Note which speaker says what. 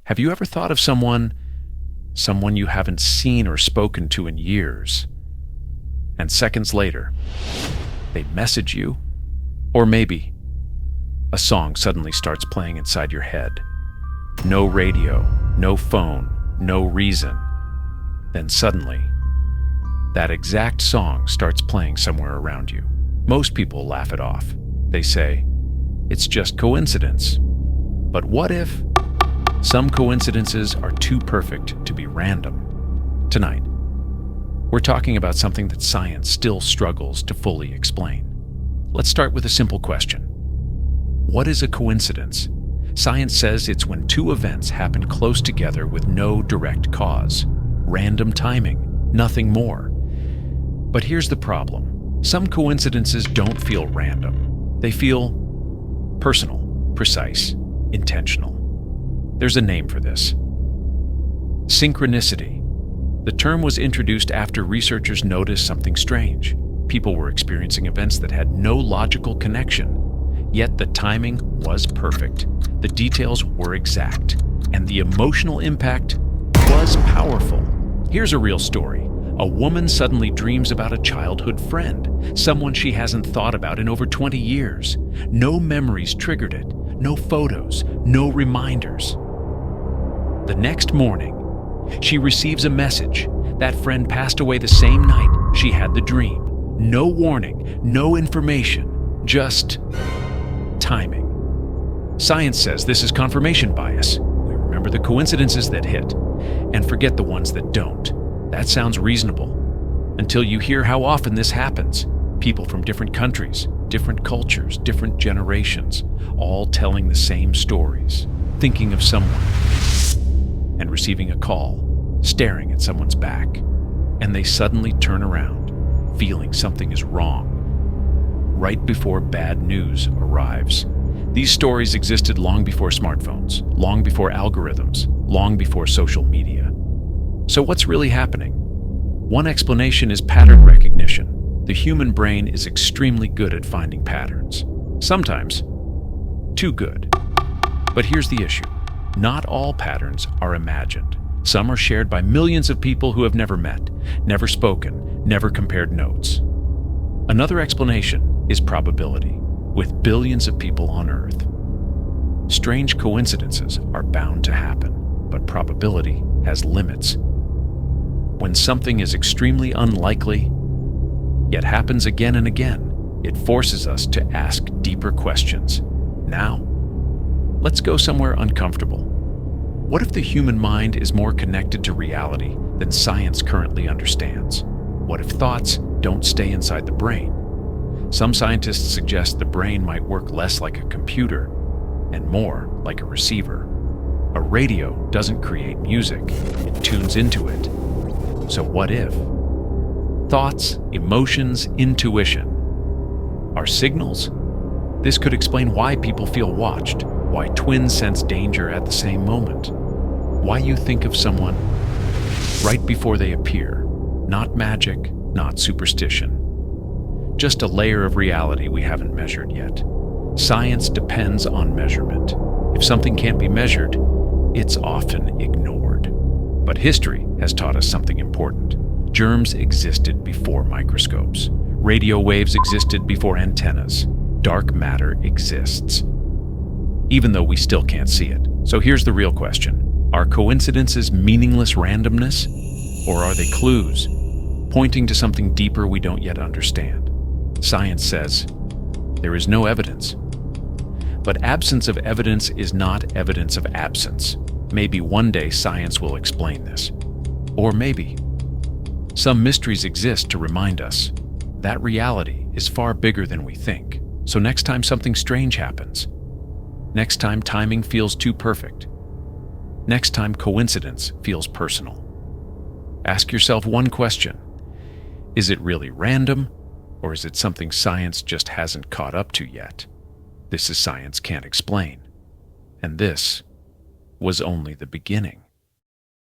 Speaker 1: Have you ever thought of someone you haven't seen or spoken to in years, and seconds later, they message you? Or maybe a song suddenly starts playing inside your head. No radio, no phone, no reason. Then suddenly, that exact song starts playing somewhere around you. Most people laugh it off. They say, it's just coincidence. But what if some coincidences are too perfect to be random? Tonight, we're talking about something that science still struggles to fully explain. Let's start with a simple question. What is a coincidence? Science says it's when two events happen close together with no direct cause. Random timing, nothing more. But here's the problem. Some coincidences don't feel random. They feel personal, precise, intentional. There's a name for this. Synchronicity. The term was introduced after researchers noticed something strange. People were experiencing events that had no logical connection, yet the timing was perfect. The details were exact, and the emotional impact was powerful. Here's a real story. A woman suddenly dreams about a childhood friend, someone she hasn't thought about in over 20 years. No memories triggered it, no photos, no reminders. The next morning, she receives a message. That friend passed away the same night she had the dream. No warning, no information, just timing. Science says this is confirmation bias. We remember the coincidences that hit and forget the ones that don't. That sounds reasonable until you hear how often this happens. People from different countries, different cultures, different generations, all telling the same stories, thinking of someone and receiving a call, staring at someone's back, and they suddenly turn around, feeling something is wrong, right before bad news arrives. These stories existed long before smartphones, long before algorithms, long before social media. So what's really happening? One explanation is pattern recognition. The human brain is extremely good at finding patterns. Sometimes, too good. But here's the issue. Not all patterns are imagined. Some are shared by millions of people who have never met, never spoken, never compared notes. Another explanation is probability. With billions of people on Earth, strange coincidences are bound to happen, but probability has limits. When something is extremely unlikely, yet happens again and again, it forces us to ask deeper questions. Now, let's go somewhere uncomfortable. What if the human mind is more connected to reality than science currently understands? What if thoughts don't stay inside the brain? Some scientists suggest the brain might work less like a computer and more like a receiver. A radio doesn't create music, it tunes into it. So what if? Thoughts, emotions, intuition are signals? This could explain why people feel watched, why twins sense danger at the same moment, why you think of someone right before they appear. Not magic, not superstition. Just a layer of reality we haven't measured yet. Science depends on measurement. If something can't be measured, it's often ignored. But history has taught us something important. Germs existed before microscopes. Radio waves existed before antennas. Dark matter exists, even though we still can't see it. So here's the real question. Are coincidences meaningless randomness, or are they clues pointing to something deeper we don't yet understand? Science says there is no evidence. But absence of evidence is not evidence of absence. Maybe one day science will explain this. Or maybe some mysteries exist to remind us that reality is far bigger than we think. So next time something strange happens, next time timing feels too perfect, next time coincidence feels personal, ask yourself one question. Is it really random, or is it something science just hasn't caught up to yet? This is Science Can't Explain, and this was only the beginning.